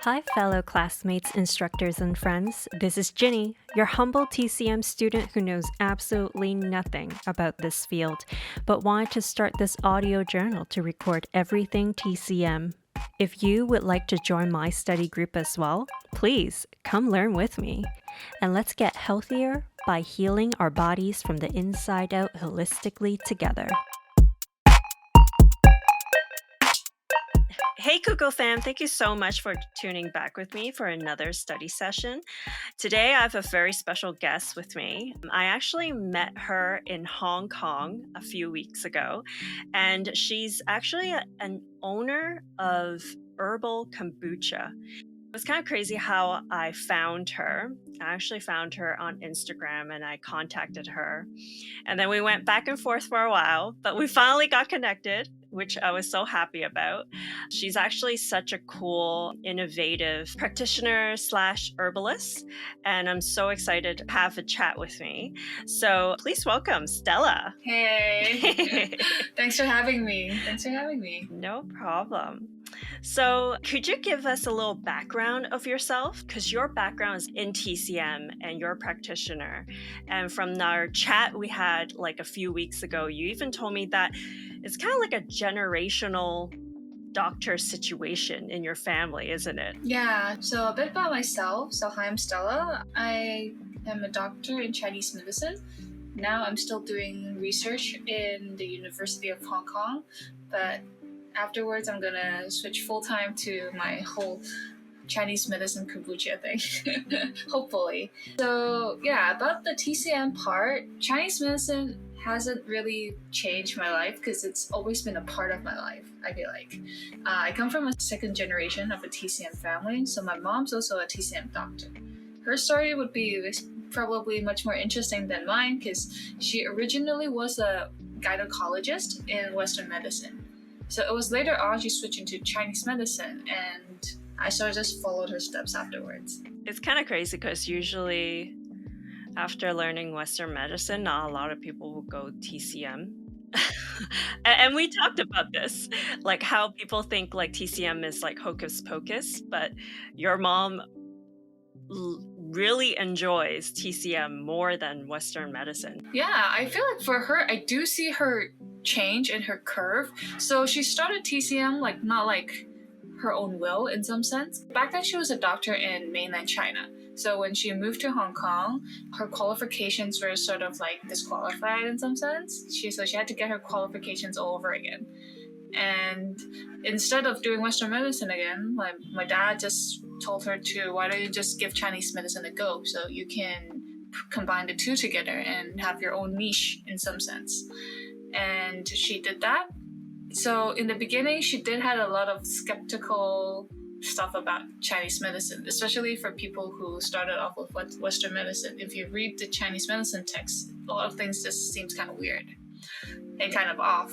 Hi, fellow classmates, instructors, and friends. This is Ginny, your humble TCM student who knows absolutely nothing about this field, but wanted to start this audio journal to record everything TCM. If you would like to join my study group as well, please come learn with me. And let's get healthier by healing our bodies from the inside out holistically together. Hey, Google fam, thank you so much for tuning back with me for another study session. Today, I have a very special guest with me. I actually met her in Hong Kong a few weeks ago, and she's actually an owner of Herbal Kombucha. It was kind of crazy how I found her. I actually found her on Instagram and I contacted her. And then we went back and forth for a while, but we finally got connected, which I was so happy about. She's actually such a cool, innovative practitioner slash herbalist, and I'm so excited to have a chat with me. So please welcome Stella. Hey, thanks for having me. No problem. So, could you give us a little background of yourself? Because your background is in TCM and you're a practitioner. And from our chat we had like a few weeks ago, you even told me that it's kind of like a generational doctor situation in your family, isn't it? Yeah, so a bit about myself. So, hi, I'm Stella. I am a doctor in Chinese medicine. Now I'm still doing research in the University of Hong Kong, but afterwards I'm gonna switch full time to my whole Chinese medicine kombucha thing, hopefully. So yeah, about the TCM part, Chinese medicine hasn't really changed my life because it's always been a part of my life, I feel like. I come from a second generation of a TCM family, so my mom's also a TCM doctor. Her story would be probably much more interesting than mine because she originally was a gynecologist in Western medicine. So it was later on she switched into Chinese medicine, and I sort of just followed her steps afterwards. It's kind of crazy because usually after learning Western medicine, not a lot of people will go TCM. And we talked about this, like how people think like TCM is like hocus pocus, but your mom really enjoys TCM more than Western medicine. Yeah, I feel like for her, I do see her change in her curve. So she started TCM like not like her own will in some sense. Back then, she was a doctor in mainland China. So when she moved to Hong Kong, her qualifications were sort of like disqualified in some sense. So she had to get her qualifications all over again. And instead of doing Western medicine again, my dad just told her to, why don't you just give Chinese medicine a go so you can combine the two together and have your own niche in some sense. And she did that. So in the beginning, she did had a lot of skeptical stuff about Chinese medicine, especially for people who started off with Western medicine. If you read the Chinese medicine text, a lot of things just seems kind of weird and kind of off.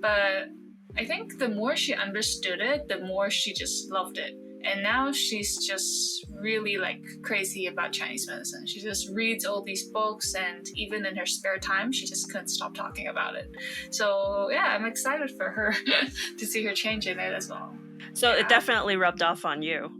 But I think the more she understood it, the more she just loved it. And now she's just really like crazy about Chinese medicine. She just reads all these books, and even in her spare time, she just couldn't stop talking about it. So yeah, I'm excited for her to see her change in it as well. So Yeah. it definitely rubbed off on you.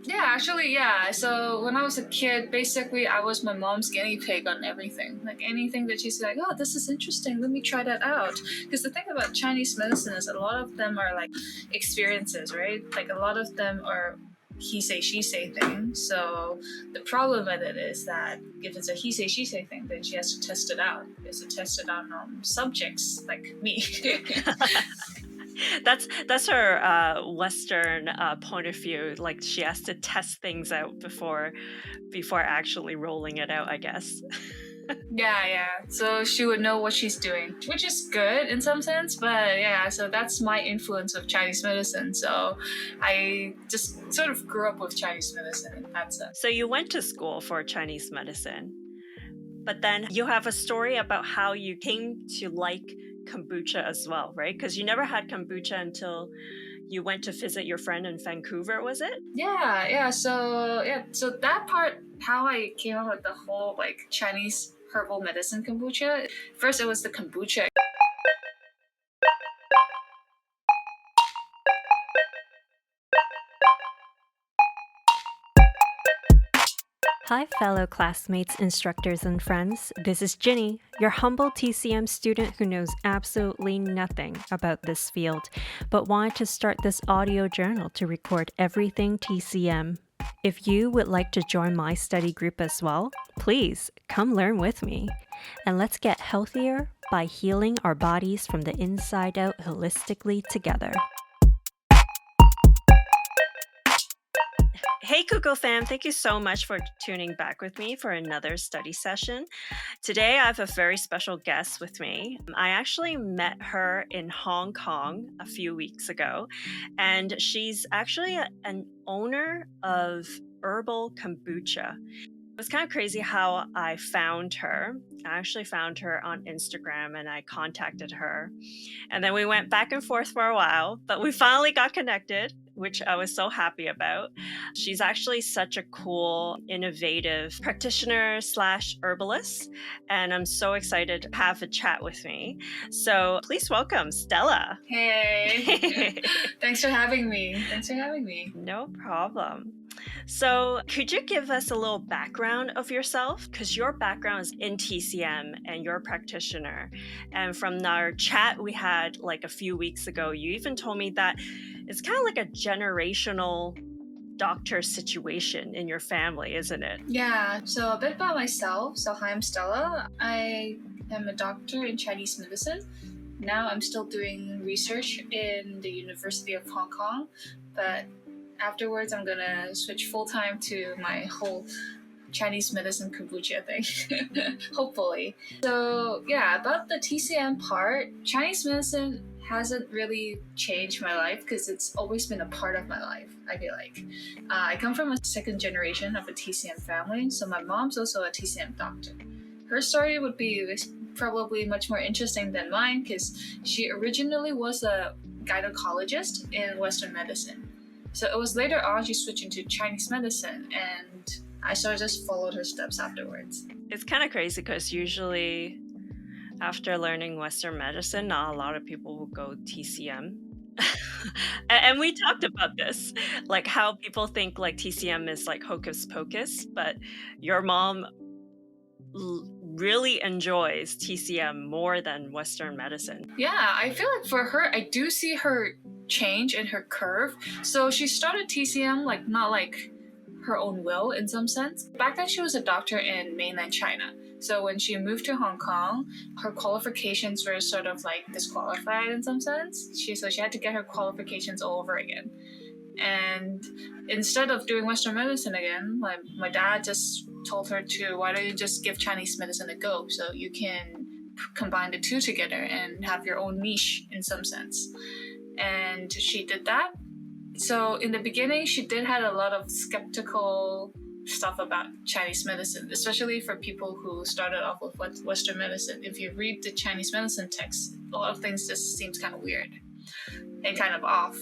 Yeah, actually, yeah. So when I was a kid, basically I was my mom's guinea pig on everything. Like anything that she's like, oh, this is interesting, let me try that out. Because the thing about Chinese medicine is a lot of them are like experiences, right? Like a lot of them are he say, she say thing. So the problem with it is that if it's a he say, she say thing, then she has to test it out. She has to test it out on subjects like me. That's her Western point of view. Like she has to test things out before actually rolling it out, I guess. Yeah. So she would know what she's doing, which is good in some sense. But yeah, so that's my influence of Chinese medicine. So I just sort of grew up with Chinese medicine in that sense. So you went to school for Chinese medicine, but then you have a story about how you came to like kombucha as well, right? Because you never had kombucha until you went to visit your friend in Vancouver, was it? So that part, how I came up with the whole like Chinese herbal medicine kombucha. First, it was the kombucha. Hi, fellow classmates, instructors, and friends. This is Ginny, your humble TCM student who knows absolutely nothing about this field, but wanted to start this audio journal to record everything TCM. If you would like to join my study group as well, please come learn with me. And let's get healthier by healing our bodies from the inside out holistically together. Hey, Google fam, thank you so much for tuning back with me for another study session. Today, I have a very special guest with me. I actually met her in Hong Kong a few weeks ago, and she's actually an owner of Herbal Kombucha. It was kind of crazy how I found her. I actually found her on Instagram and I contacted her. And then we went back and forth for a while, but we finally got connected, which I was so happy about. She's actually such a cool, innovative practitioner slash herbalist, and I'm so excited to have a chat with me. So please welcome Stella. Hey, thanks for having me. No problem. So, could you give us a little background of yourself? Because your background is in TCM and you're a practitioner. And from our chat we had like a few weeks ago, you even told me that it's kind of like a generational doctor situation in your family, isn't it? Yeah, so a bit about myself. So, hi, I'm Stella. I am a doctor in Chinese medicine. Now I'm still doing research in the University of Hong Kong, but afterwards I'm gonna switch full-time to my whole Chinese medicine kombucha thing, hopefully. So yeah, about the TCM part, Chinese medicine hasn't really changed my life because it's always been a part of my life, I feel like. I come from a second generation of a TCM family, so my mom's also a TCM doctor. Her story would be probably much more interesting than mine because she originally was a gynecologist in Western medicine. So it was later on she switched into Chinese medicine, and I sort of just followed her steps afterwards. It's kind of crazy because usually after learning Western medicine, not a lot of people will go TCM. And we talked about this, like how people think like TCM is like hocus pocus, but your mom really enjoys TCM more than Western medicine. Yeah, I feel like for her, I do see her change in her curve. So she started TCM like not like her own will in some sense. Back then, she was a doctor in mainland China. So when she moved to Hong Kong, her qualifications were sort of like disqualified in some sense. So she had to get her qualifications all over again. And instead of doing Western medicine again, my dad just told her to, why don't you just give Chinese medicine a go so you can combine the two together and have your own niche in some sense. And she did that. So in the beginning, she did had a lot of skeptical stuff about Chinese medicine, especially for people who started off with Western medicine. If you read the Chinese medicine text, a lot of things just seems kind of weird and kind of off.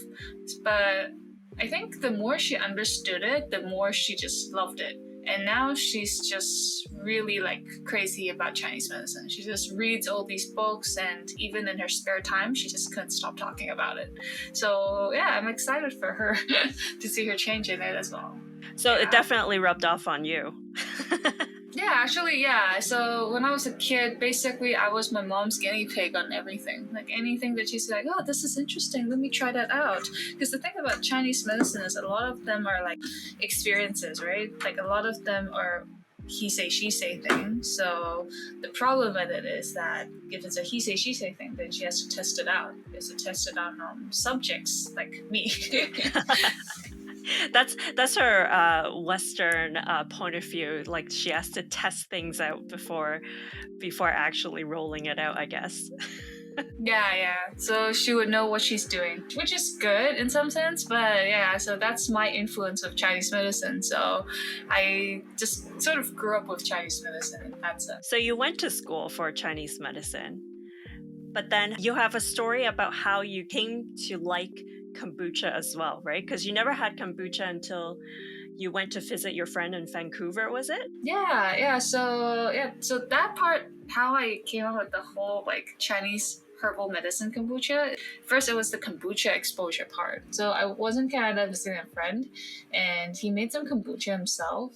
But I think the more she understood it, the more she just loved it. And now she's just really like crazy about Chinese medicine. She just reads all these books, and even in her spare time, she just couldn't stop talking about it. So yeah, I'm excited for her to see her change in it as well. So Yeah. It definitely rubbed off on you. Yeah, actually, yeah. So when I was a kid, basically I was my mom's guinea pig on everything. Like anything that she's like, oh, this is interesting, let me try that out. Because the thing about Chinese medicine is a lot of them are like experiences, right? Like a lot of them are he say, she say thing. So the problem with it is that if it's a he say, she say thing, then she has to test it out. She has to test it out on subjects like me. That's her Western point of view. Like she has to test things out before actually rolling it out, I guess. Yeah. So she would know what she's doing, which is good in some sense. But yeah, so that's my influence of Chinese medicine. So I just sort of grew up with Chinese medicine in that sense. So you went to school for Chinese medicine, but then you have a story about how you came to like kombucha as well, right? Because you never had kombucha until you went to visit your friend in Vancouver, was it? So that part, how I came up with the whole like Chinese herbal medicine kombucha. First, it was the kombucha exposure part. So I was in Canada visiting a friend, and he made some kombucha himself,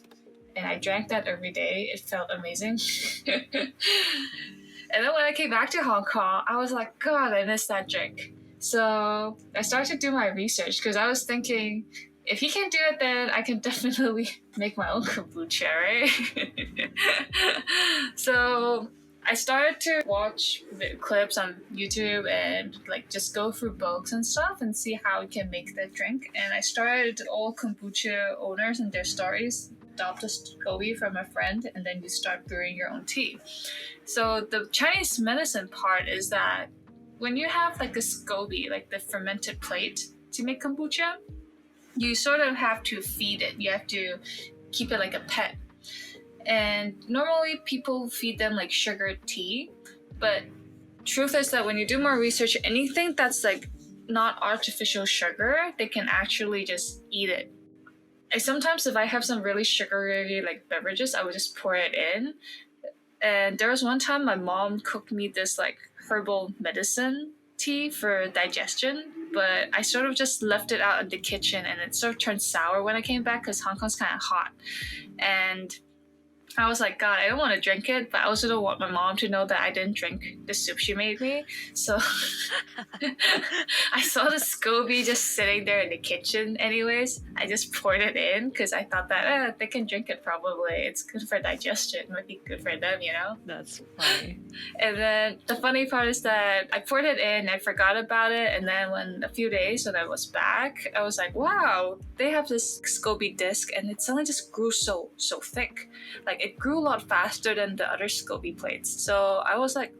and I drank that every day. It felt amazing. And then when I came back to Hong Kong, I was like, God, I miss that drink. So I started to do my research because I was thinking, if he can do it, then I can definitely make my own kombucha, right? So I started to watch clips on YouTube and like just go through books and stuff and see how we can make that drink. And I started all kombucha owners and their stories. Adopt a scoby from a friend, and then you start brewing your own tea. So the Chinese medicine part is that when you have like a scoby, like the fermented plate to make kombucha, you sort of have to feed it. You have to keep it like a pet. And normally people feed them like sugar tea, but truth is that when you do more research, anything that's like not artificial sugar, they can actually just eat it. Sometimes if I have some really sugary like beverages, I would just pour it in. And there was one time my mom cooked me this like herbal medicine tea for digestion, but I sort of just left it out in the kitchen and it sort of turned sour when I came back because Hong Kong's kind of hot. And I was like, God, I don't want to drink it, but I also don't want my mom to know that I didn't drink the soup she made me. So I saw the SCOBY just sitting there in the kitchen anyways. I just poured it in because I thought that they can drink it probably. It's good for digestion. It might be good for them, you know? That's funny. And then the funny part is that I poured it in, I forgot about it, and then when a few days when I was back, I was like, wow, they have this SCOBY disc and it suddenly just grew so thick. Like it grew a lot faster than the other SCOBY plates. So I was like,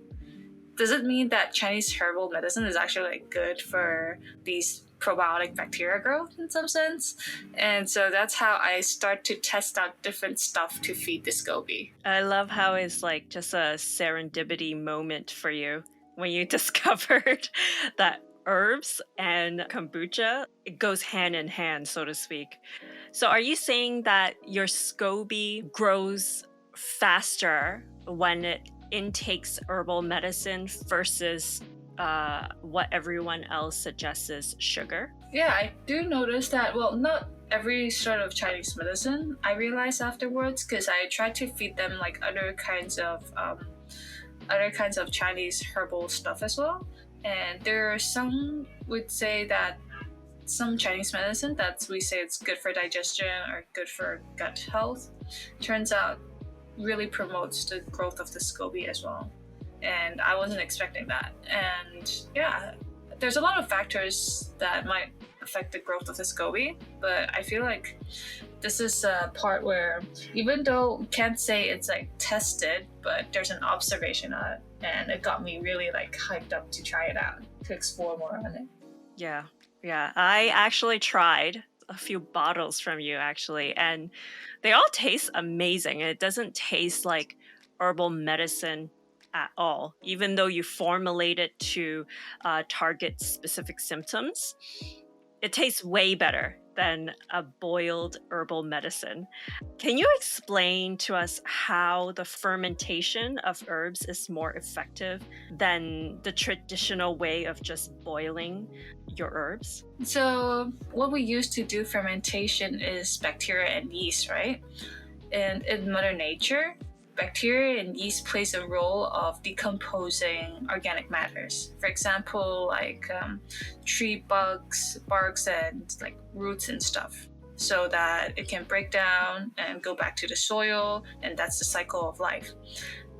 does it mean that Chinese herbal medicine is actually like good for these probiotic bacteria growth in some sense? And so that's how I start to test out different stuff to feed the SCOBY. I love how it's like just a serendipity moment for you when you discovered that herbs and kombucha, it goes hand in hand, so to speak. So are you saying that your SCOBY grows faster when it intakes herbal medicine versus what everyone else suggests is sugar? Yeah, I do notice that. Well, not every sort of Chinese medicine. I realized afterwards because I tried to feed them like other kinds of Chinese herbal stuff as well. And there are some would say that some Chinese medicine that we say it's good for digestion or good for gut health, turns out really promotes the growth of the SCOBY as well. And I wasn't expecting that. And yeah, there's a lot of factors that might affect the growth of the SCOBY, but I feel like this is a part where even though we can't say it's like tested, but there's an observation on it, and it got me really like hyped up to try it out, to explore more on it. Yeah. Yeah. I actually tried a few bottles from you actually, and they all taste amazing. It doesn't taste like herbal medicine at all, even though you formulate it to target specific symptoms. It tastes way better than a boiled herbal medicine. Can you explain to us how the fermentation of herbs is more effective than the traditional way of just boiling your herbs? So what we use to do fermentation is bacteria and yeast, right? And in Mother Nature, bacteria and yeast plays a role of decomposing organic matters. For example, like tree bugs, barks, and like roots and stuff, so that it can break down and go back to the soil, and that's the cycle of life.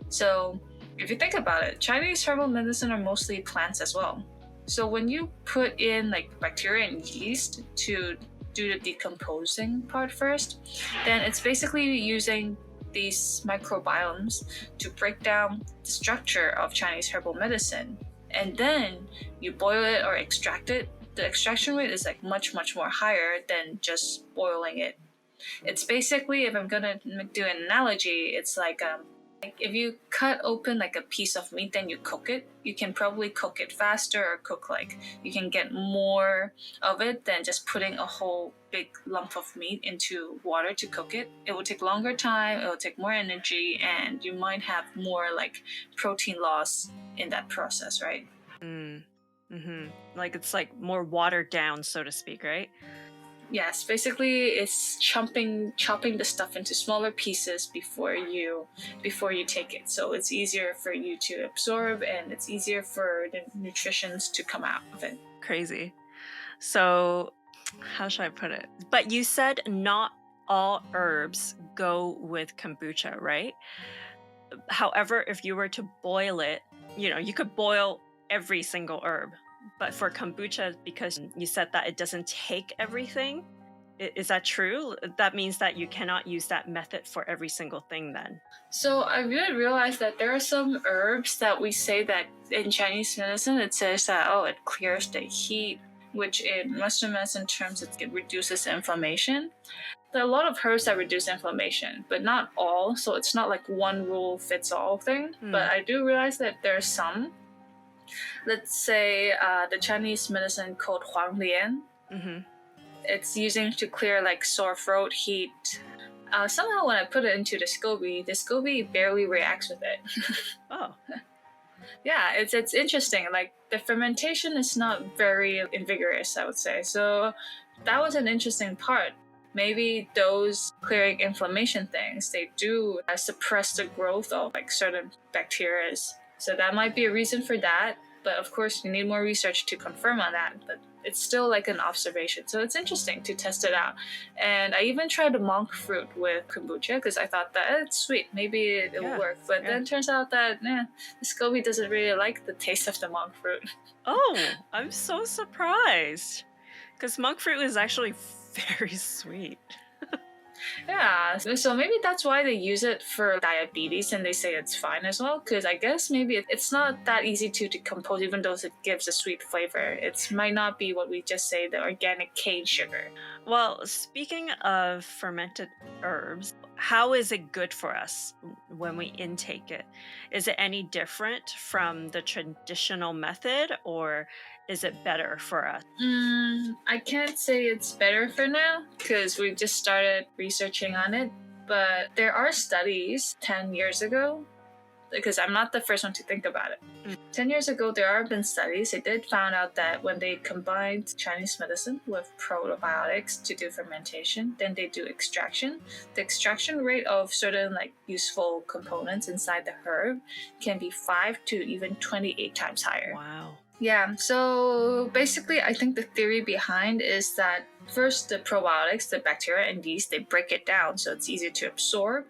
So if you think about it, Chinese herbal medicine are mostly plants as well. So when you put in like bacteria and yeast to do the decomposing part first, then it's basically using these microbiomes to break down the structure of Chinese herbal medicine. And then you boil it or extract it. The extraction rate is like much more higher than just boiling it. It's basically, if I'm gonna do an analogy, it's like if you cut open like a piece of meat, then you cook it, you can probably cook it faster, or cook like you can get more of it than just putting a whole big lump of meat into water to cook it. It will take longer time, it will take more energy, and you might have more like protein loss in that process, right? Mm. Like it's like more watered down, so to speak, right? Yes, basically it's chopping the stuff into smaller pieces before you take it. So it's easier for you to absorb, and it's easier for the nutritions to come out of it. Crazy. So, how should I put it? But you said not all herbs go with kombucha, right? However, if you were to boil it, you could boil every single herb. But for kombucha, because you said that it doesn't take everything, is that true? That means that you cannot use that method for every single thing then. So I really realized that there are some herbs that we say that in Chinese medicine it says that it clears the heat, which in Western medicine terms it reduces inflammation. There are a lot of herbs that reduce inflammation, but not all. So it's not like one rule fits all thing. But I do realize that there are some. Let's say the Chinese medicine called Huanglian. Mm-hmm. It's using to clear like sore throat, heat. Somehow when I put it into the scoby barely reacts with it. Oh. Yeah, it's interesting. Like the fermentation is not very vigorous, I would say. So that was an interesting part. Maybe those clearing inflammation things, they do suppress the growth of like certain bacteria. So that might be a reason for that. But of course, you need more research to confirm on that. But it's still like an observation. So it's interesting to test it out. And I even tried the monk fruit with kombucha because I thought that it's sweet. Maybe it will work. But then it turns out that the SCOBY doesn't really like the taste of the monk fruit. Oh, I'm so surprised. Because monk fruit is actually very sweet. Yeah, so maybe that's why they use it for diabetes and they say it's fine as well. Because I guess maybe it's not that easy to decompose, even though it gives a sweet flavor. It might not be what we just say, the organic cane sugar. Well, speaking of fermented herbs, how is it good for us when we intake it? Is it any different from the traditional method, or is it better for us? I can't say it's better for now because we just started researching on it. But there are studies 10 years ago, because I'm not the first one to think about it. 10 years ago, there have been studies. They did found out that when they combined Chinese medicine with probiotics to do fermentation, then they do extraction. The extraction rate of certain like useful components inside the herb can be 5 to even 28 times higher. Wow. Yeah, so basically, I think the theory behind is that first, the probiotics, the bacteria and yeast, they break it down so it's easier to absorb.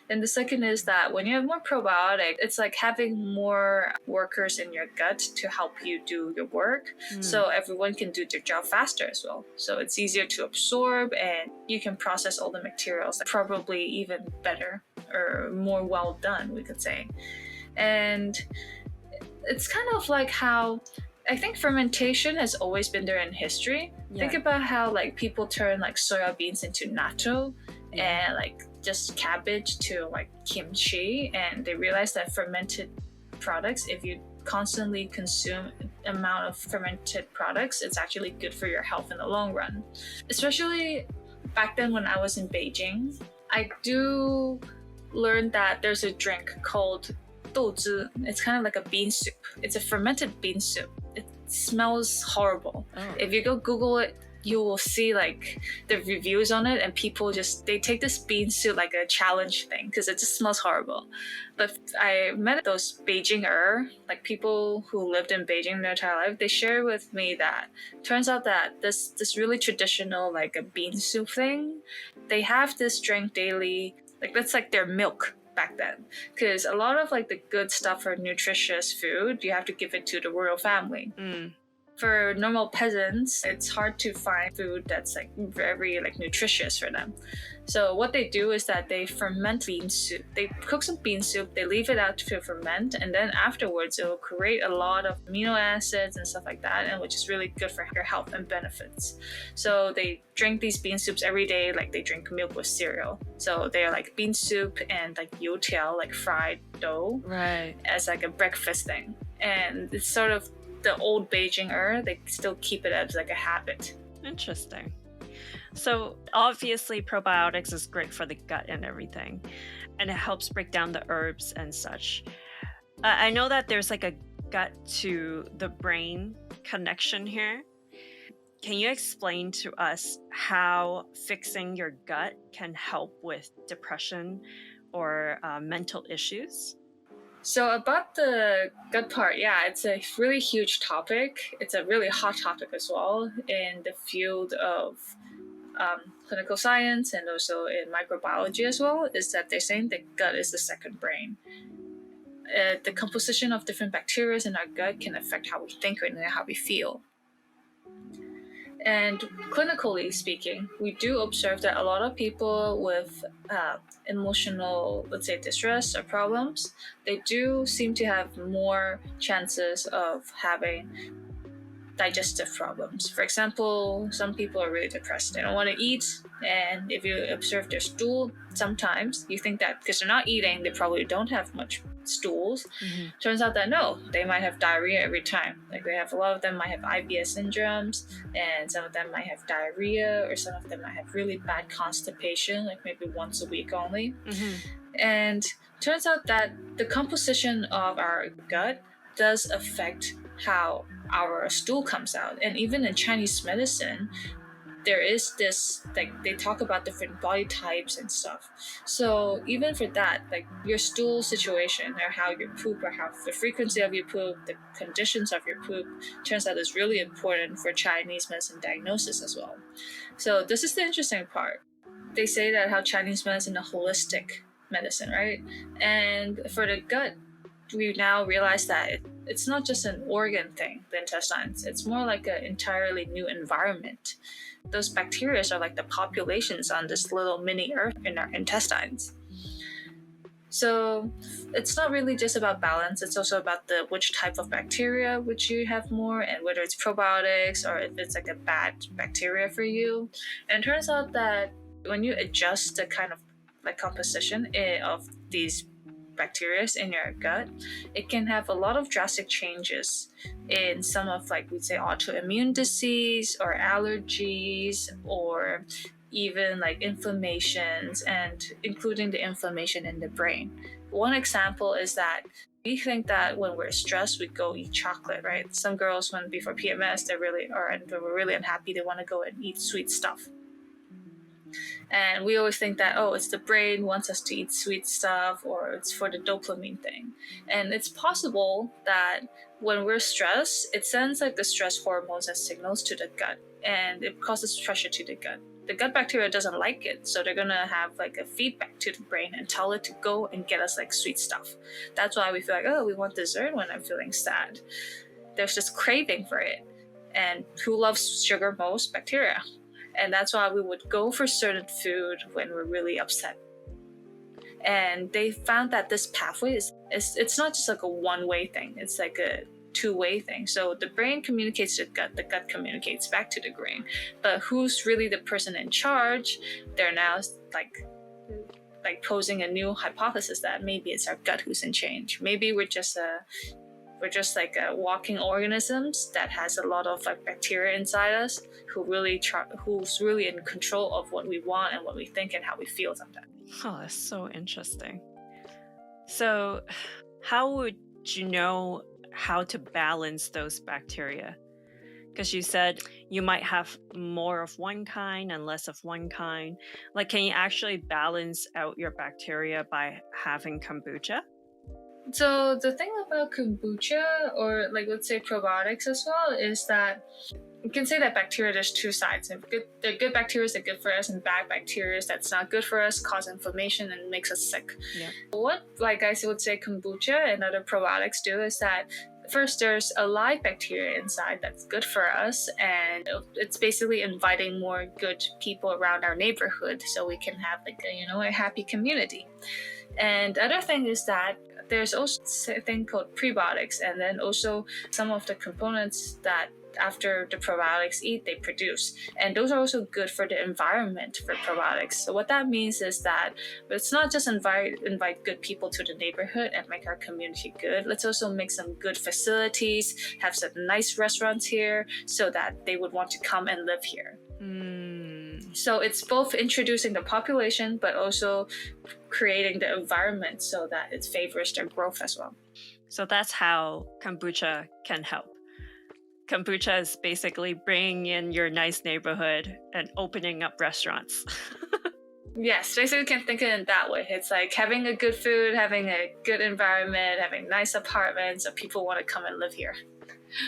And the second is that when you have more probiotic, it's like having more workers in your gut to help you do your work. So everyone can do their job faster as well. So it's easier to absorb and you can process all the materials probably even better or more well done, we could say. And it's kind of like how I think fermentation has always been there in history. Think about how like people turn like soya beans into natto and like just cabbage to like kimchi, and they realize that fermented products, if you constantly consume amount of fermented products, it's actually good for your health in the long run. Especially back then when I was in Beijing, I do learn that there's a drink called 豆汁. It's kind of like a bean soup. It's a fermented bean soup. It smells horrible. If you go Google it, you will see like the reviews on it, and people they take this bean soup like a challenge thing because it just smells horrible. But I met those Beijing like people who lived in Beijing their entire life. They shared with me that turns out that this really traditional like a bean soup thing, they have this drink daily. Like that's like their milk back then, because a lot of like the good stuff for nutritious food, you have to give it to the royal family. For normal peasants, it's hard to find food that's like very like nutritious for them. So what they do is that they ferment bean soup. They cook some bean soup, they leave it out to ferment, and then afterwards it will create a lot of amino acids and stuff like that, and which is really good for your health and benefits. So they drink these bean soups every day, like they drink milk with cereal. So they're like bean soup and like youtiao, like fried dough, Right. as like a breakfast thing. And it's sort of the old Beijing they still keep it as like a habit. Interesting. So, obviously, probiotics is great for the gut and everything, and it helps break down the herbs and such. I know that there's like a gut to the brain connection here. Can you explain to us how fixing your gut can help with depression or mental issues? So about the gut part, yeah, it's a really huge topic. It's a really hot topic as well in the field of clinical science and also in microbiology as well. Is that they're saying the gut is the second brain. The composition of different bacteria in our gut can affect how we think and how we feel. And clinically speaking, we do observe that a lot of people with emotional, let's say, distress or problems, they do seem to have more chances of having digestive problems. For example, some people are really depressed, they don't want to eat, and if you observe their stool, sometimes you think that because they're not eating, they probably don't have much stools. Turns out that no, they might have diarrhea every time. Like they have a lot of them might have IBS syndromes, and some of them might have diarrhea, or some of them might have really bad constipation, like maybe once a week only. And turns out that the composition of our gut does affect how our stool comes out. And even in Chinese medicine, there is this, like they talk about different body types and stuff. So even for that, like your stool situation or how you poop or how the frequency of your poop, the conditions of your poop, turns out is really important for Chinese medicine diagnosis as well. So this is the interesting part. They say that how Chinese medicine is a holistic medicine, right? And for the gut, we now realize that it's not just an organ thing, the intestines. It's more like an entirely new environment. Those bacteria are like the populations on this little mini earth in our intestines. So it's not really just about balance, it's also about the which type of bacteria which you have more, and whether it's probiotics or if it's like a bad bacteria for you. And it turns out that when you adjust the kind of like composition of these bacteria in your gut, it can have a lot of drastic changes in some of like we'd say autoimmune disease or allergies or even like inflammations, and including the inflammation in the brain. One example is that we think that when we're stressed, we go eat chocolate, right? Some girls, when before PMS, they really are, and they were really unhappy, they want to go and eat sweet stuff. And we always think that, oh, it's the brain wants us to eat sweet stuff, or it's for the dopamine thing. And it's possible that when we're stressed, it sends like the stress hormones and signals to the gut, and it causes pressure to the gut. The gut bacteria doesn't like it, so they're gonna have like a feedback to the brain and tell it to go and get us like sweet stuff. That's why we feel like, oh, we want dessert when I'm feeling sad. There's this craving for it. And who loves sugar most? Bacteria. And that's why we would go for certain food when we're really upset. And they found that this pathway it's not just like a one-way thing, it's like a two-way thing. So the brain communicates to the gut communicates back to the brain. But who's really the person in charge? They're now like posing a new hypothesis that maybe it's our gut who's in change. Maybe we're just like walking organisms that has a lot of like bacteria inside us who's really in control of what we want and what we think and how we feel sometimes. Oh, that's so interesting. So, how would you know how to balance those bacteria? Because you said you might have more of one kind and less of one kind. Like, can you actually balance out your bacteria by having kombucha? So the thing about kombucha, or like let's say probiotics as well, is that you can say that bacteria, there's two sides. They're good bacteria that are good for us, and bad bacteria that's not good for us, cause inflammation and makes us sick. Yeah. What, like I would say, kombucha and other probiotics do is that First, there's a live bacteria inside that's good for us, and it's basically inviting more good people around our neighborhood so we can have like a happy community. And the other thing is that there's also a thing called prebiotics, and then also some of the components that after the probiotics eat they produce, and those are also good for the environment for probiotics. So what that means is that it's not just invite good people to the neighborhood and make our community good. Let's also make some good facilities, have some nice restaurants here so that they would want to come and live here. So it's both introducing the population but also creating the environment so that it favors their growth as well. So that's how kombucha can help. Kombucha is basically bringing in your nice neighborhood and opening up restaurants. Yes, basically you can think of it in that way. It's like having a good food, having a good environment, having nice apartments so people want to come and live here.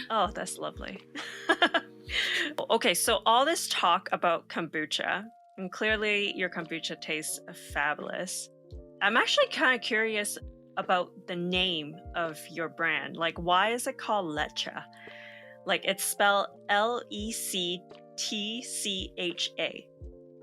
Oh, that's lovely. Okay, so all this talk about kombucha, and clearly your kombucha tastes fabulous. I'm actually kind of curious about the name of your brand. Like, why is it called Lectcha? Like, it's spelled Lectcha.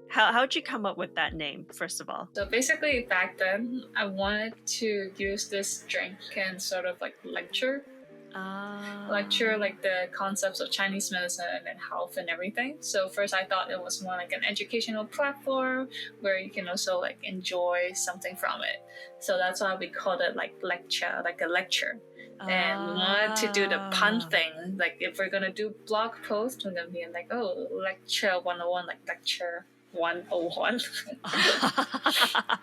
How'd you come up with that name, first of all? So basically back then, I wanted to use this drink and sort of like lecture like the concepts of Chinese medicine and health and everything. So first I thought it was more like an educational platform where you can also like enjoy something from it. So that's why we called it like lecture, like a lecture. And we wanted to do the pun thing. Like if we're gonna do blog posts, we're gonna be like, oh, lecture 101, like lecture 101.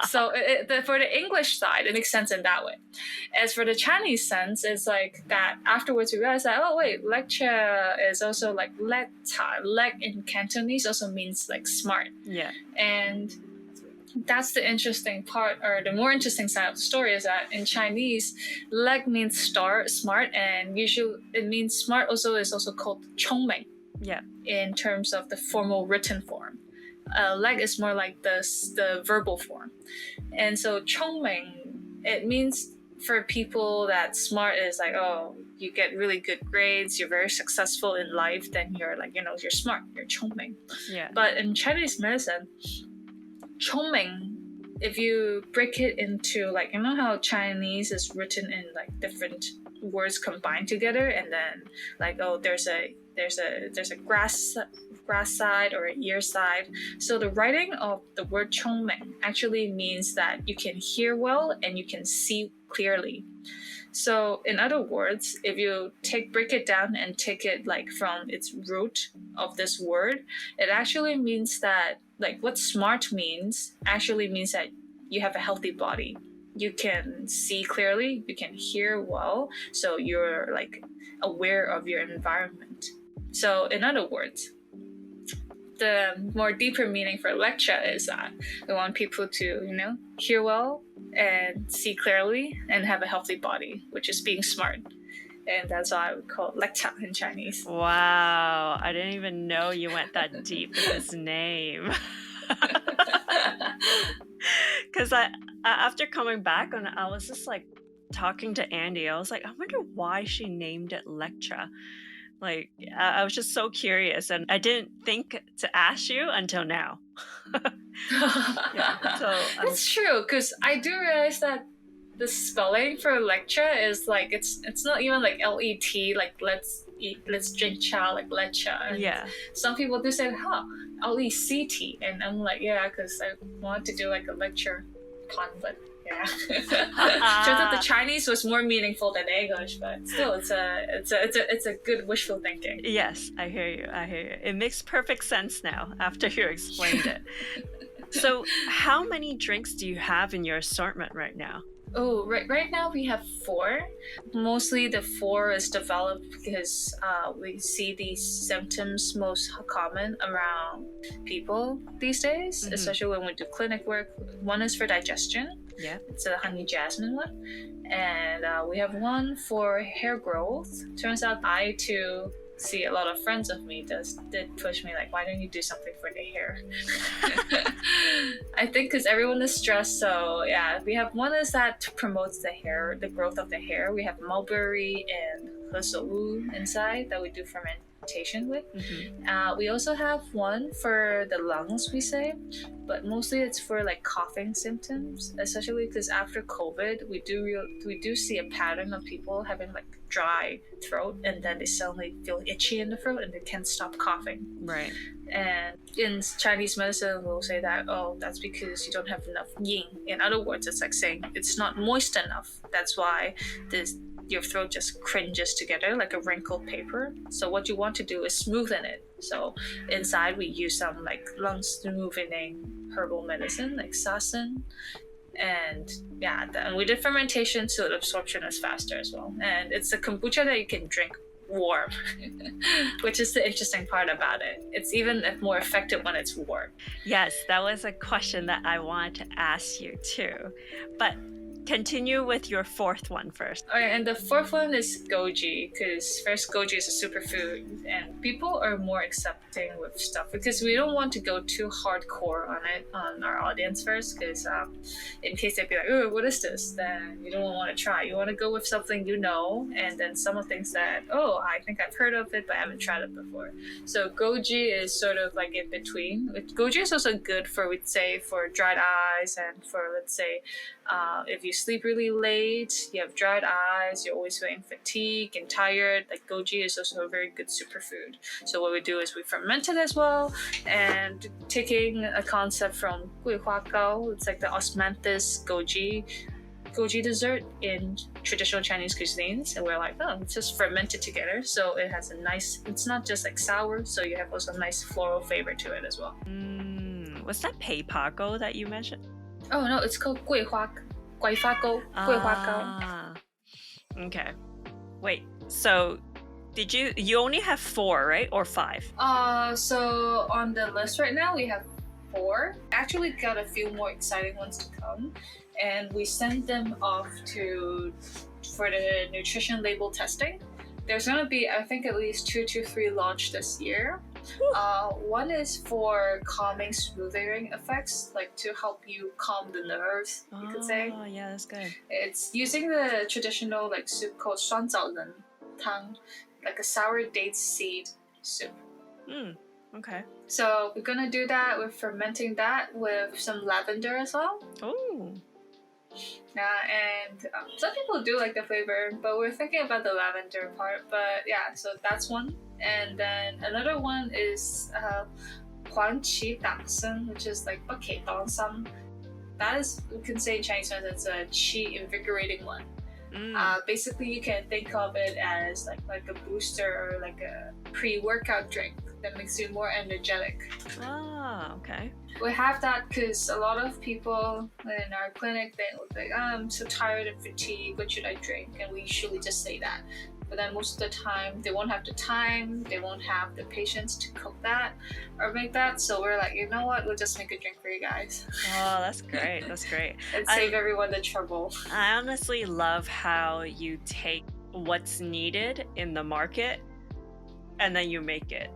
So for the English side, it makes sense in that way. As for the Chinese sense, it's like that afterwards we realized that, oh wait, lecture is also like lecta. Lec in Cantonese also means like smart. Yeah. And that's the interesting part, or the more interesting side of the story is that in Chinese, lec means smart, and usually it means smart also is also called 聪明. Yeah. In terms of the formal written form. Leg is more like the verbal form. And so 聪明, it means for people that smart is like, oh, you get really good grades, you're very successful in life, then you're like, you're smart, you're 聪明. Yeah. But in Chinese medicine, 聪明, if you break it into like, how Chinese is written in like different words combined together, and then like, oh, there's a grass side or an ear side. So the writing of the word 聪明 actually means that you can hear well and you can see clearly. So in other words, if you break it down and take it like from its root of this word, it actually means that like what smart means actually means that you have a healthy body. You can see clearly, you can hear well, so you're like aware of your environment. So in other words, the more deeper meaning for lecture is that we want people to, hear well and see clearly and have a healthy body, which is being smart. And that's why I would call it lecture in Chinese. Wow, I didn't even know you went that deep with this name. Because after coming back, and I was just like talking to Andy, I was like, I wonder why she named it Lectcha. Like, I was just so curious, and I didn't think to ask you until now. Yeah, so That's true, because I do realize that the spelling for lecture is like it's not even like LET, like let's drink cha, like lecture. And yeah. Some people do say, LECT, and I'm like, yeah, because I wanted to do like a lecture pun, but yeah. Turns out the Chinese was more meaningful than English, but still, it's a good wishful thinking. Yes, I hear you. It makes perfect sense now after you explained it. So, how many drinks do you have in your assortment right now? Oh, right now we have 4. Mostly the 4 is developed because we see these symptoms most common around people these days, especially when we do clinic work. One is for digestion. Yeah. It's a honey jasmine one. And we have one for hair growth. Turns out I too see a lot of friends of me did push me like, why don't you do something for the hair? I think because everyone is stressed. So yeah, we have one is that promotes the hair, the growth of the hair. We have mulberry and husou inside that we do fermentation with. We also have one for the lungs, we say, but mostly it's for like coughing symptoms, especially because after COVID, we do see a pattern of people having like dry throat, and then they suddenly feel itchy in the throat and they can't stop coughing. Right. And in Chinese medicine, we'll say that, oh, that's because you don't have enough yin. In other words, it's like saying it's not moist enough. That's why your throat just cringes together like a wrinkled paper. So what you want to do is smoothen it. So inside we use some like lung smoothing herbal medicine like sasen. And yeah, and we did fermentation so the absorption is faster as well. And it's a kombucha that you can drink warm, which is the interesting part about it. It's even more effective when it's warm. Yes, that was a question that I wanted to ask you too. But continue with your fourth one first. All right, and the fourth one is goji, because first, goji is a superfood, and people are more accepting with stuff because we don't want to go too hardcore on it on our audience first, because in case they'd be like, oh, what is this? Then you don't want to try. You want to go with something you know, and then some of things that, oh, I think I've heard of it, but I haven't tried it before. So goji is sort of like in between. Goji is also good for, we'd say, for dried eyes and for, let's say, if you sleep really late, you have dried eyes, you're always feeling fatigued and tired, like goji is also a very good superfood. So what we do is we ferment it as well, and taking a concept from gui hua gao, it's like the osmanthus goji dessert in traditional Chinese cuisines, and we're like, oh, it's just fermented together, so it has a nice, it's not just like sour, so you have also a nice floral flavor to it as well. Was that pei pa gou that you mentioned? Oh no, it's called gui hua gao. Okay. Wait, so did you only have 4, right? Or 5? So on the list right now we have 4. Actually got a few more exciting ones to come, and we send them off for the nutrition label testing. There's gonna be, I think, at least 2 to 3 launched this year. One is for calming, smoothing effects, like to help you calm the nerves, you could say. Oh, yeah, that's good. It's using the traditional like soup called 酸枣仁汤, like a sour date seed soup. Okay. So we're gonna do that. We're fermenting that with some lavender as well. Oh. Yeah, and some people do like the flavor, but we're thinking about the lavender part. But yeah, so that's one. And then another one is Huang Qi Dang Sen, which is like okay dong sam. That is, we can say in Chinese, it's a qi invigorating one. Basically, you can think of it as like a booster or like a pre-workout drink that makes you more energetic. Okay. We have that because a lot of people in our clinic, they look like, oh, I'm so tired and fatigued, what should I drink? And we usually just say that. But then most of the time, they won't have the time, they won't have the patience to cook that or make that. So we're like, you know what, we'll just make a drink for you guys. Oh, that's great. That's great. And save everyone the trouble. I honestly love how you take what's needed in the market and then you make it.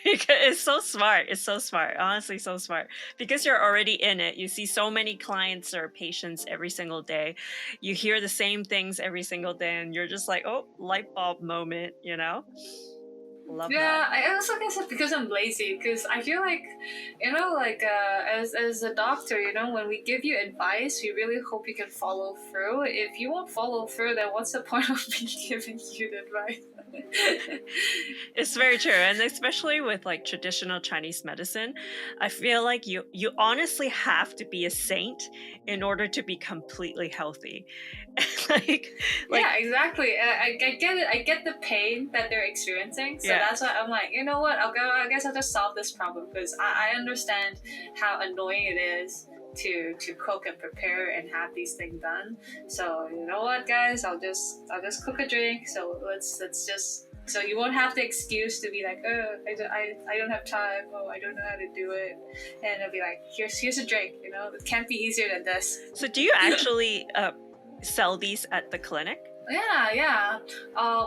It's so smart. It's so smart. Honestly, so smart. Because you're already in it. You see so many clients or patients every single day. You hear the same things every single day, and you're just like, oh, light bulb moment, you know? Love that. I also guess it's because I'm lazy. Because I feel like, you know, like as a doctor, you know, when we give you advice, we really hope you can follow through. If you won't follow through, then what's the point of me giving you the advice? It's very true, and especially with like traditional Chinese medicine, I feel like you honestly have to be a saint in order to be completely healthy. like yeah, exactly. I get it. I get the pain that they're experiencing, so that's why I'm like, you know what? I guess I'll just solve this problem, because I understand how annoying it is to cook and prepare and have these things done. So you know what, guys, I'll just cook a drink. So let's just, so you won't have the excuse to be like, oh, I don't have time, oh, I don't know how to do it, and I'll be like, here's a drink, you know, it can't be easier than this. So do you actually sell these at the clinic? Yeah.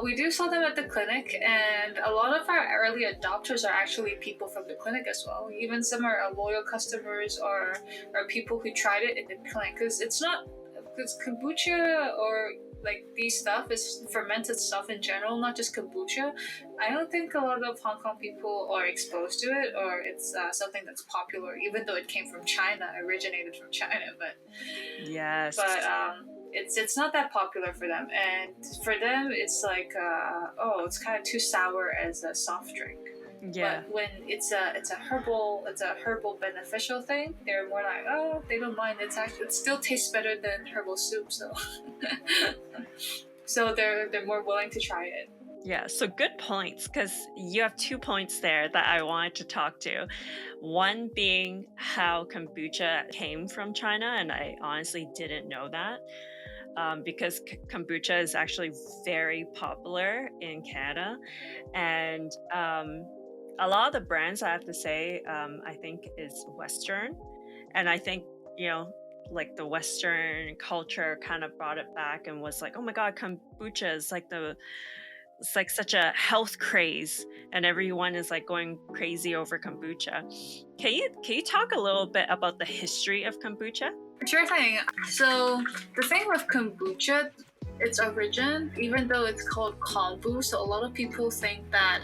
We do sell them at the clinic, and a lot of our early adopters are actually people from the clinic as well. Even some are loyal customers or people who tried it in the clinic. Because it's not, because kombucha or like these stuff is fermented stuff in general, not just kombucha. I don't think a lot of Hong Kong people are exposed to it, or it's something that's popular, even though it came from China, originated from China. Yes. It's not that popular for them, and for them it's like oh, it's kind of too sour as a soft drink. Yeah. But when it's a herbal beneficial thing, they're more like, oh, they don't mind. It still tastes better than herbal soup, so so they're more willing to try it. Yeah, so good points because you have 2 points there that I wanted to talk to. One being how kombucha came from China, and I honestly didn't know that because kombucha is actually very popular in Canada. And a lot of the brands, I have to say, I think is Western. And I think, you know, like the Western culture kind of brought it back and was like, oh my God, kombucha is like it's like such a health craze and everyone is like going crazy over kombucha. Can you talk a little bit about the history of kombucha? Sure thing. So the thing with kombucha, its origin, even though it's called kombu, so a lot of people think that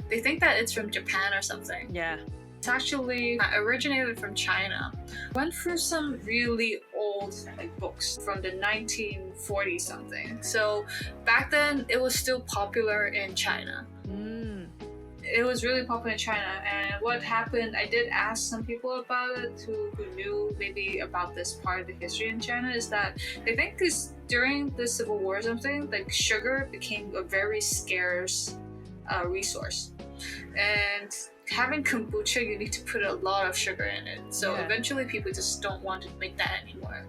they think that it's from Japan or something. Yeah. It's actually originated from China. Went through some really old like books from the 1940s something. So back then it was still popular in China. Mm. It was really popular in China, and what happened, I did ask some people about it who knew maybe about this part of the history in China, is that they think this during the Civil War or something, like sugar became a very scarce resource. And having kombucha, you need to put a lot of sugar in it. So Yeah. eventually people just don't want to make that anymore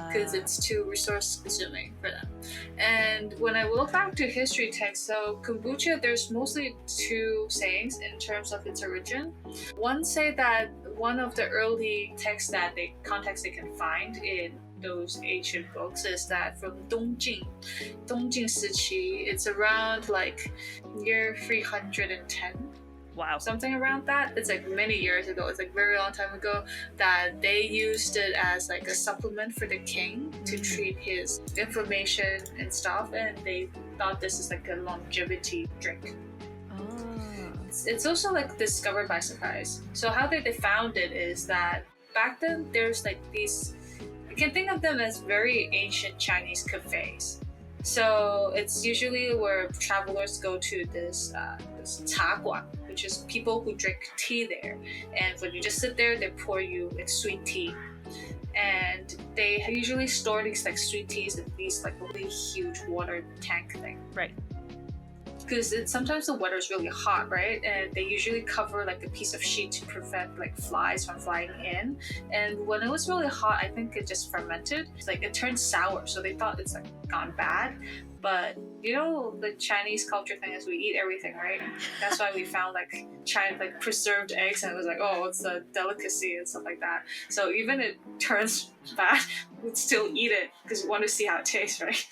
because it's too resource consuming for them. And when I look back to history texts, so kombucha, there's mostly two sayings in terms of its origin. One say that one of the early texts that context they can find in those ancient books is that from Dongjing 时期, it's around like year 310. Wow. Something around that. It's like many years ago. It's like very long time ago that they used it as like a supplement for the king to treat his inflammation and stuff, and they thought this is like a longevity drink. Oh. It's also like discovered by surprise. So how they found it is that back then there's like these, you can think of them as very ancient Chinese cafes. So it's usually where travelers go to this cha guan, which is people who drink tea there. And when you just sit there, they pour you like sweet tea. And they usually store these like sweet teas in these like really huge water tank thing. Right. Because sometimes the weather is really hot, right? And they usually cover like a piece of sheet to prevent like flies from flying in. And when it was really hot, I think it just fermented. It's like it turned sour, so they thought it's like gone bad. But you know, the Chinese culture thing is we eat everything, right? That's why we found like China like preserved eggs, and it was like, oh, it's a delicacy and stuff like that. So even it turns bad, we'd still eat it because we want to see how it tastes, right?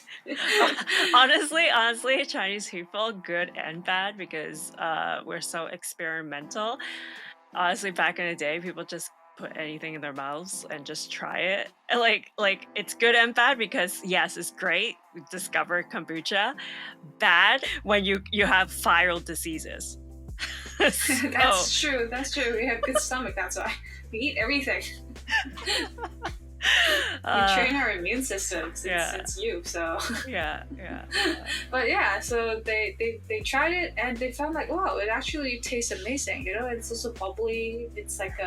honestly, Chinese people, good and bad, because we're so experimental. Honestly, back in the day, people just put anything in their mouths and just try it. And, like it's good and bad because yes, it's great. We discovered kombucha. Bad when you have viral diseases. So, That's true. That's true. We have good stomach. That's why we eat everything. We train our immune systems. yeah. It's you. So, yeah. but yeah. So they tried it and they found like, wow, it actually tastes amazing. You know, it's also bubbly. It's like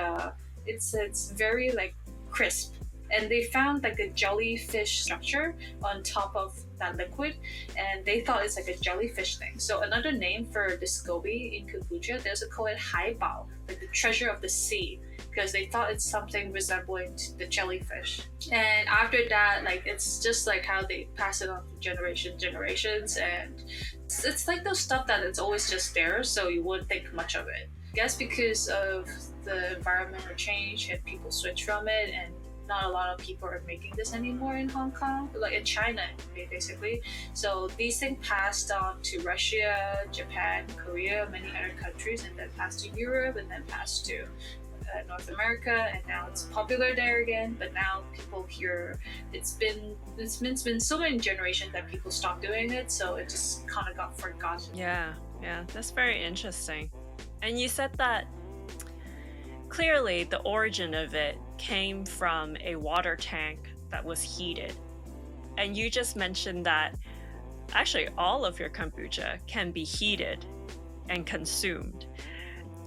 it's very like crisp. And they found like a jellyfish structure on top of that liquid, and they thought it's like a jellyfish thing. So another name for the scoby in kombucha, there's a call it Herbal, like the treasure of the sea, because they thought it's something resembling to the jellyfish. And after that, like it's just like how they pass it on to generations, and it's like those stuff that it's always just there, so you wouldn't think much of it. I guess because of the environmental change and people switch from it, and not a lot of people are making this anymore in Hong Kong, like in China, basically. So these things passed on to Russia, Japan, Korea, many other countries, and then passed to Europe, and then passed to North America, and now it's popular there again. But now people here, it's been so many generations that people stopped doing it, so it just kind of got forgotten. Yeah, yeah, that's very interesting. And you said that clearly the origin of it came from a water tank that was heated. And you just mentioned that actually all of your kombucha can be heated and consumed.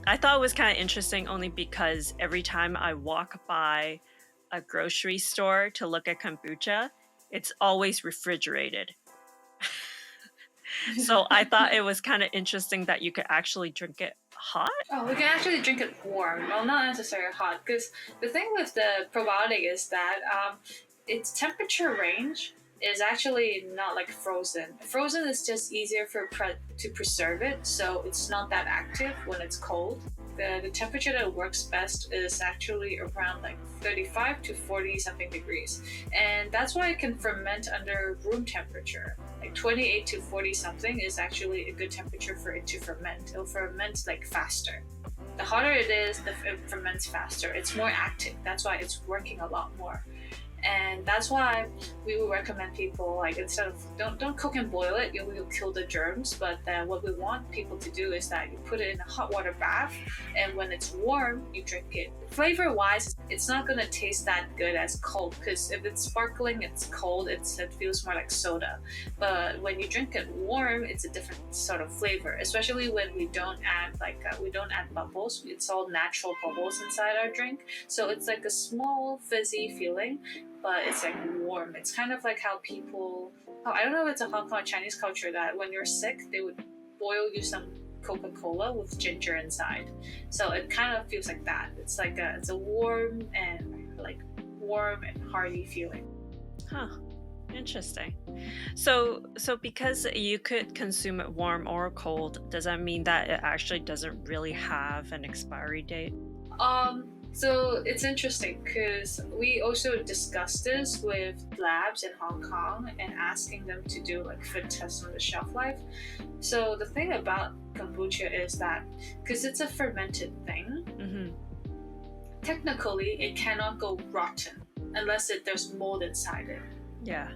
I thought it was kind of interesting only because every time I walk by a grocery store to look at kombucha, it's always refrigerated. So I thought it was kind of interesting that you could actually drink it hot. Oh, we can actually drink it warm. Well, not necessarily hot, because the thing with the probiotic is that its temperature range is actually not like frozen. Frozen is just easier to preserve it, so it's not that active when it's cold. The temperature that works best is actually around like 35 to 40 something degrees, and that's why it can ferment under room temperature. Like 28 to 40 something is actually a good temperature for it to ferment. It'll ferment like faster. The hotter it is, it ferments faster. It's more active. That's why it's working a lot more. And that's why we would recommend people, like, instead of don't cook and boil it, you'll kill the germs. But then what we want people to do is that you put it in a hot water bath, and when it's warm, you drink it. Flavor wise, it's not gonna taste that good as cold, because if it's sparkling, it's cold, it feels more like soda. But when you drink it warm, it's a different sort of flavor, especially when we don't add bubbles. It's all natural bubbles inside our drink, so it's like a small fizzy feeling, but it's like warm. It's kind of like how people, I don't know if it's a Hong Kong or Chinese culture, that when you're sick, they would boil you some Coca-Cola with ginger inside. So it kind of feels like that. It's like it's a warm and hearty feeling. Huh. Interesting. So because you could consume it warm or cold, does that mean that it actually doesn't really have an expiry date? So it's interesting because we also discussed this with labs in Hong Kong and asking them to do like fit tests on the shelf life. So the thing about kombucha is that because it's a fermented thing, technically it cannot go rotten unless there's mold inside it. Yeah.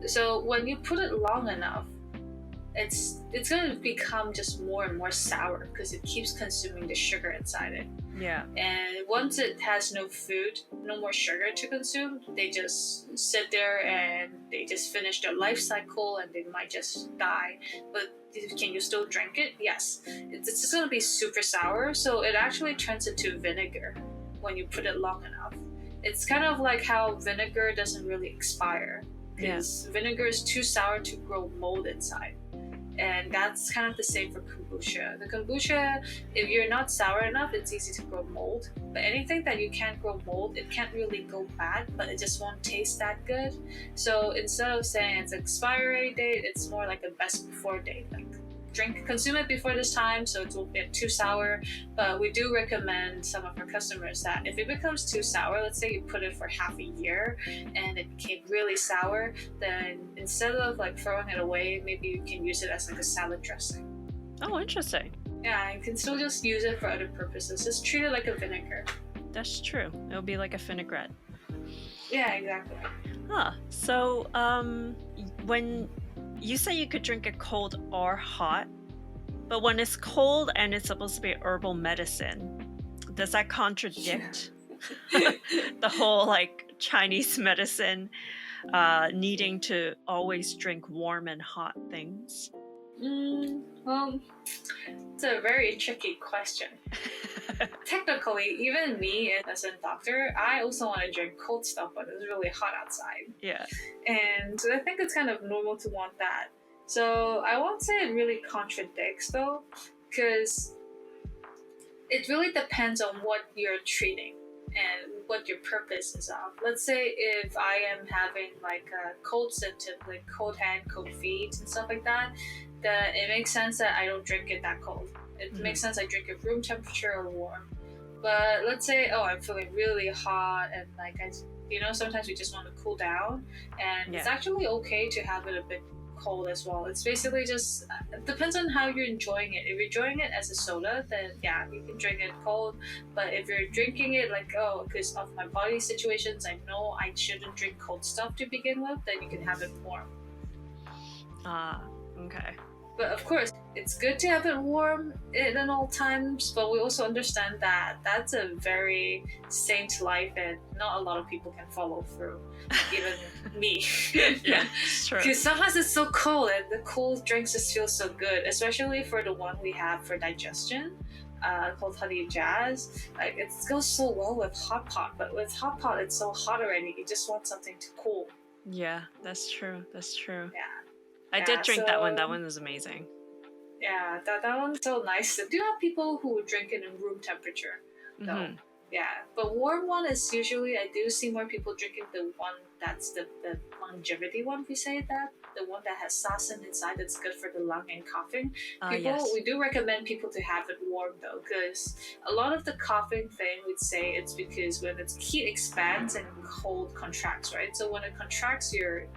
So when you put it long enough, it's going to become just more and more sour because it keeps consuming the sugar inside it. Yeah. And once it has no food, no more sugar to consume, they just sit there and they just finish their life cycle and they might just die. But can you still drink it? Yes. It's just going to be super sour, so it actually turns into vinegar when you put it long enough. It's kind of like how vinegar doesn't really expire because vinegar is too sour to grow mold inside. And that's kind of the same for kombucha. The kombucha, if you're not sour enough, it's easy to grow mold. But anything that you can't grow mold, it can't really go bad, but it just won't taste that good. So instead of saying it's expiry date, it's more like a best before date. Like consume it before this time so it won't get too sour. But we do recommend some of our customers that if it becomes too sour, let's say you put it for half a year and it became really sour, then instead of like throwing it away, maybe you can use it as like a salad dressing. Oh, interesting. Yeah, you can still just use it for other purposes. Just treat it like a vinegar. That's true. It'll be like a vinaigrette. Yeah, exactly. Huh. So when you say you could drink it cold or hot, but when it's cold and it's supposed to be herbal medicine, does that contradict the whole like Chinese medicine needing to always drink warm and hot things? Well, it's a very tricky question. Technically, even me as a doctor, I also want to drink cold stuff when it's really hot outside. Yeah. And I think it's kind of normal to want that. So I won't say it really contradicts though, because it really depends on what you're treating and what your purpose is of. Let's say if I am having like a cold symptom, like cold hand, cold feet and stuff like that, then it makes sense that I don't drink it that cold. It makes sense I drink it room temperature or warm. But let's say, I'm feeling really hot and like You know, sometimes we just want to cool down, and it's Yeah. actually okay to have it a bit cold as well. It's basically just it depends on how you're enjoying it. If you're enjoying it as a soda, then yeah, you can drink it cold. But if you're drinking it like, oh, because of my body situations, I know I shouldn't drink cold stuff to begin with, then you can have it warm. Ah, okay. But of course, it's good to have it warm at all times, but we also understand that that's a very saint life and not a lot of people can follow through, even me. Yeah, it's true. Because sometimes it's so cold and the cold drinks just feel so good, especially for the one we have for digestion. Called honey jazz. Like it goes so well with hot pot, but with hot pot it's so hot already. You just want something to cool. Yeah, that's true. That's true. Yeah. I did Yeah, drink that one. That so one was amazing. yeah, that one's so nice. Do you have people who drink it in room temperature? No. Hmm. Yeah, but warm one is usually I do see more people drinking the one that's the longevity one. We say that the one that has sasin inside that's good for the lung and coughing. People Yes. we do recommend people to have it warm though, because a lot of the coughing thing we'd say it's because when it's heat expands and cold contracts, right? So when it contracts, your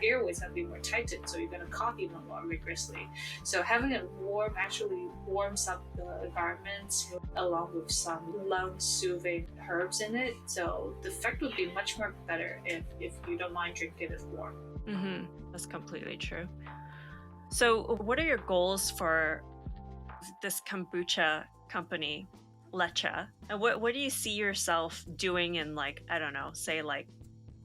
airways gonna be more tightened, so you're gonna cough even more rigorously. So having it warm actually warms up the environment along with some lung soothing herbs in it. So the effect would be much more better if you don't mind drinking it warm. Hmm. That's completely true. So, what are your goals for this kombucha company, Lectcha? And what do you see yourself doing in, like, I don't know, say like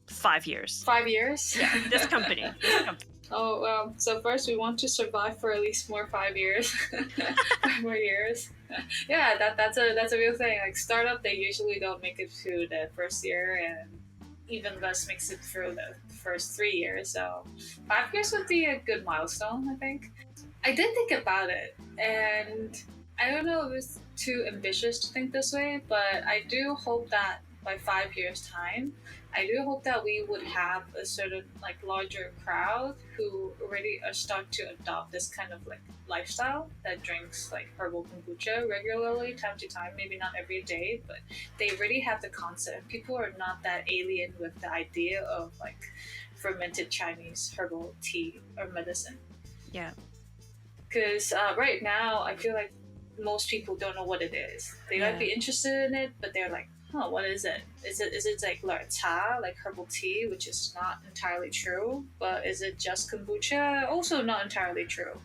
5 years? 5 years? Yeah, this company. This company. Oh, well, so first we want to survive for at least more 5 years. 5 more years. Yeah, that's a real thing. Like startup, they usually don't make it through the first year, and even less makes it through the first 3 years. So 5 years would be a good milestone, I think. I did think about it, and I don't know if it's too ambitious to think this way, but I do hope that by 5 years' time, I do hope that we would have a certain like larger crowd who already are start to adopt this kind of like lifestyle that drinks like herbal kombucha regularly, time to time, maybe not every day, but they already have the concept. People are not that alien with the idea of like fermented Chinese herbal tea or medicine. Yeah. Because right now, I feel like most people don't know what it is. They Yeah. might be interested in it, but they're like, "Huh, what is it? Is it like Lectcha, like herbal tea, which is not entirely true? But is it just kombucha? Also not entirely true.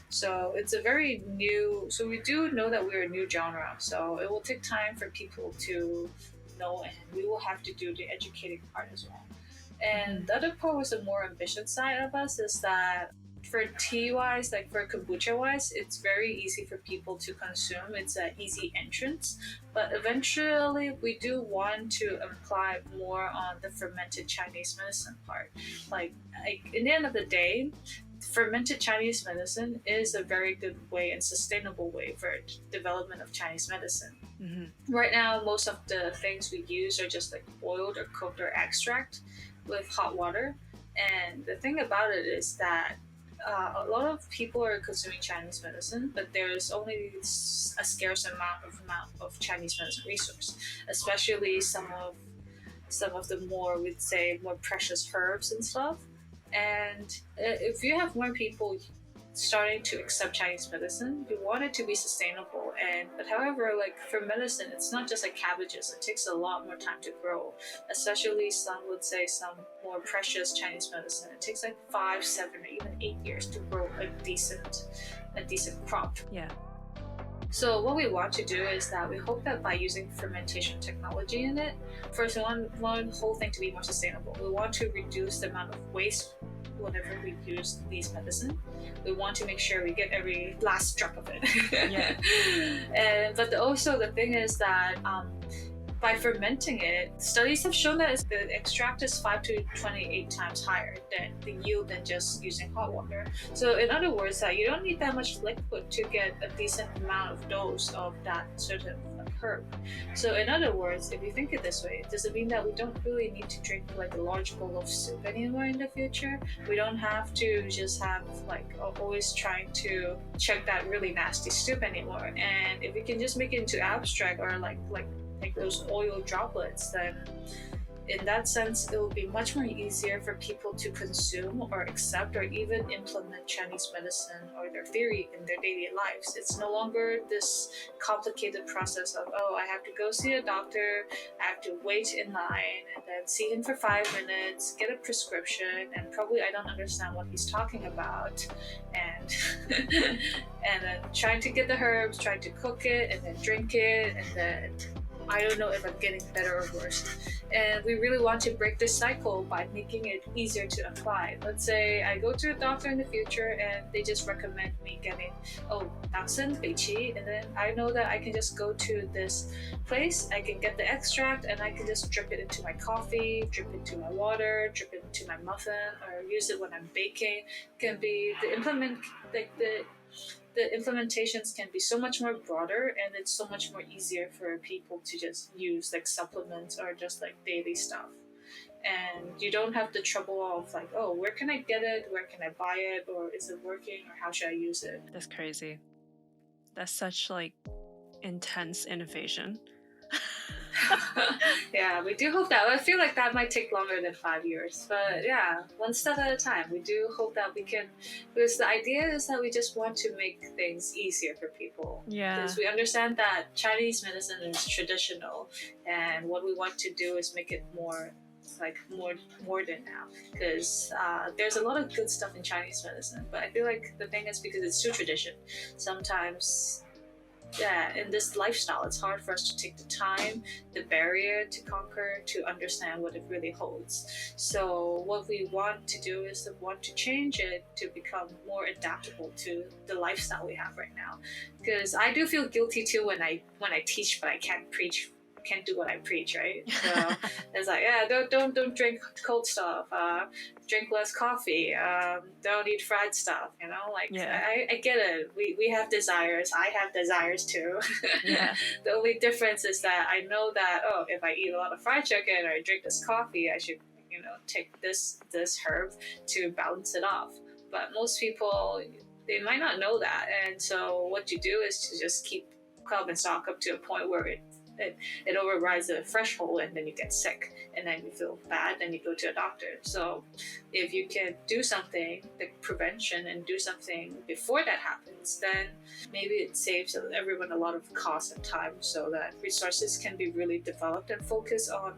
So it's a very new. So we do know that we're a new genre. So it will take time for people to know, and we will have to do the educating part as well. And the other part was the more ambitious side of us is that for tea wise, like for kombucha wise, it's very easy for people to consume. It's an easy entrance, but eventually we do want to apply more on the fermented Chinese medicine part. Like in the end of the day, fermented Chinese medicine is a very good way and sustainable way for development of Chinese medicine. Hmm. Right now, most of the things we use are just like boiled or cooked or extract with hot water. And the thing about it is that a lot of people are consuming Chinese medicine, but there's only a scarce amount of Chinese medicine resource, especially some of the more, we'd say, more precious herbs and stuff. And if you have more people starting to accept Chinese medicine, we want it to be sustainable. But however, like for medicine, it's not just like cabbages. It takes a lot more time to grow, especially some would say some more precious Chinese medicine. It takes like 5, 7, or even 8 years to grow a decent crop. Yeah. So what we want to do is that we hope that by using fermentation technology in it, first we want the whole thing to be more sustainable. We want to reduce the amount of waste whenever we use these medicine. We want to make sure we get every last drop of it. Yeah. But also the thing is that by fermenting it, studies have shown that the extract is 5 to 28 times higher than the yield than just using hot water. So in other words, that you don't need that much liquid to get a decent amount of dose of that certain herb. So in other words, if you think it this way, does it mean that we don't really need to drink like a large bowl of soup anymore in the future? We don't have to just have like always trying to check that really nasty soup anymore. And if we can just make it into abstract or like those oil droplets, then in that sense, it will be much more easier for people to consume or accept or even implement Chinese medicine or their theory in their daily lives. It's no longer this complicated process of, oh, I have to go see a doctor, I have to wait in line and then see him for 5 minutes, get a prescription, and probably I don't understand what he's talking about. And and then trying to get the herbs, trying to cook it, and then drink it, and then I don't know if I'm getting better or worse. And we really want to break this cycle by making it easier to apply. Let's say I go to a doctor in the future and they just recommend me getting, oh, Dachshund, Beiqi, and then I know that I can just go to this place, I can get the extract, and I can just drip it into my coffee, drip it into my water, drip it into my muffin, or use it when I'm baking. Can be the implementations can be so much more broader, and it's so much more easier for people to just use like supplements or just like daily stuff, and you don't have the trouble of like, oh, where can I get it, where can I buy it, or is it working, or how should I use it. That's crazy. That's such like intense innovation. Yeah, we do hope that. I feel like that might take longer than 5 years, but yeah, one step at a time. We do hope that we can, because the idea is that we just want to make things easier for people. Yeah. Because we understand that Chinese medicine is traditional, and what we want to do is make it more like more modern now, because there's a lot of good stuff in Chinese medicine, but I feel like the thing is, because it's too tradition, sometimes, yeah, in this lifestyle, it's hard for us to take the time, the barrier to conquer, to understand what it really holds. So what we want to do is to want to change it to become more adaptable to the lifestyle we have right now. Because I do feel guilty too when I teach, but I can't preach. Can't do what I preach, right? So it's like, yeah, don't drink cold stuff. Drink less coffee. Don't eat fried stuff. You know, like, Yeah. I get it. We have desires. I have desires too. Yeah. The only difference is that I know that, oh, if I eat a lot of fried chicken or I drink this coffee, I should, take this herb to balance it off. But most people, they might not know that, and so what you do is to just keep club and stock up to a point where it overrides the threshold, and then you get sick, and then you feel bad, and you go to a doctor. So if you can do something like prevention and do something before that happens, then maybe it saves everyone a lot of cost and time, so that resources can be really developed and focus on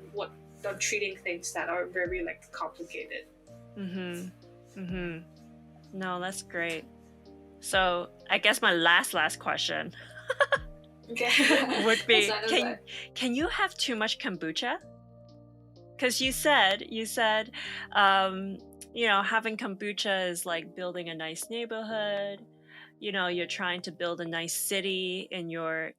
treating things that are very like complicated. No, that's great. So I guess my last question Okay. would be, That's can you have too much kombucha? Because you said having kombucha is like building a nice neighborhood. You're trying to build a nice city in your